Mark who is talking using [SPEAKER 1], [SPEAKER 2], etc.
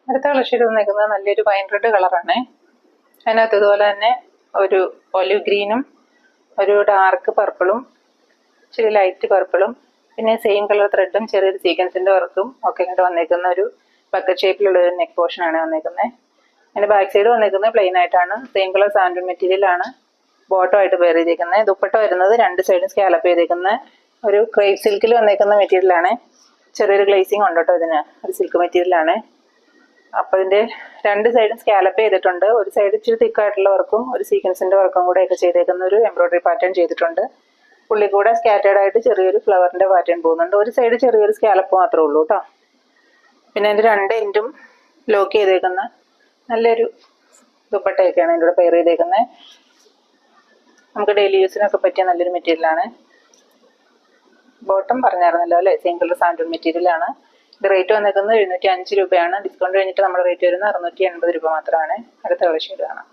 [SPEAKER 1] അടുത്ത colour shade വന്നേക്കുന്നത് നല്ലൊരു വൈൻ റെഡ് കളറാണ്. അതിനകത്ത് ഇതുപോലെ തന്നെ ഒരു ഒലിവ് ഗ്രീനും ഒരു ഡാർക്ക് പർപ്പിളും ഇച്ചിരി ലൈറ്റ് പർപ്പിളും പിന്നെ സെയിം കളർ ത്രെഡും ചെറിയൊരു സീക്വൻസിൻ്റെ വർക്കും ഒക്കെ ഇങ്ങോട്ട് വന്നേക്കുന്ന ഒരു ബക്കറ്റ് ഷേപ്പിലുള്ള ഒരു നെക്ക് പോർഷനാണ് വന്നേക്കുന്നത്. അതിൻ്റെ ബാക്ക് സൈഡ് വന്നേക്കുന്നത് പ്ലെയിൻ ആയിട്ടാണ്. സെയിം കളർ സാൻഡൂൺ മെറ്റീരിയലാണ് ബോട്ടം ആയിട്ട് വെയർ ചെയ്തേക്കുന്നത്. ദുപ്പട്ട വരുന്നത് രണ്ട് സൈഡും സ്കാലപ്പ് ചെയ്തേക്കുന്ന ഒരു ക്രേപ്പ് സിൽക്കിൽ വന്നേക്കുന്ന മെറ്റീരിയലാണ്. ചെറിയൊരു ഗ്ലേസിങ് ഉണ്ട് കേട്ടോ ഇതിന്. ഒരു സിൽക്ക് മെറ്റീരിയലാണ്. അപ്പോൾ ഇതിൻ്റെ രണ്ട് സൈഡും സ്കാലപ്പ് ചെയ്തിട്ടുണ്ട്. ഒരു സൈഡ് ഇച്ചിരി തിക്കായിട്ടുള്ള വർക്കും ഒരു സീക്വൻസിൻ്റെ വർക്കും കൂടെ ഒക്കെ ചെയ്തേക്കുന്ന ഒരു എംബ്രോയിഡറി പാറ്റേൺ ചെയ്തിട്ടുണ്ട്. പുള്ളി കൂടെ സ്കാറ്റേർഡ് ആയിട്ട് ചെറിയൊരു ഫ്ലവറിൻ്റെ പാറ്റേൺ പോകുന്നുണ്ട്. ഒരു സൈഡ് ചെറിയൊരു സ്കാലപ്പ് മാത്രമേ ഉള്ളൂ കേട്ടോ. പിന്നെ അതിൻ്റെ രണ്ട് എൻഡും ലോക്ക് ചെയ്തേക്കുന്ന നല്ലൊരു ദുപ്പട്ടയൊക്കെയാണ് ഇതിൻ്റെ കൂടെ പെയർ ചെയ്തേക്കുന്നത്. നമുക്ക് ഡെയിലി യൂസിനൊക്കെ പറ്റിയ നല്ലൊരു മെറ്റീരിയലാണ്. ബോട്ടം പറഞ്ഞായിരുന്നല്ലോ അല്ലേ, സെയിം കളർ സാൻഡൂൺ മെറ്റീരിയലാണ്. ഇത് റേറ്റ് വന്നേക്കുന്നത് 705 രൂപയാണ്. ഡിസ്കൗണ്ട് കഴിഞ്ഞിട്ട് നമ്മുടെ റേറ്റ് വരുന്നത് 680 രൂപ മാത്രമാണ്. അടുത്ത കളർ ഷെയ്ഡ് കാണാം.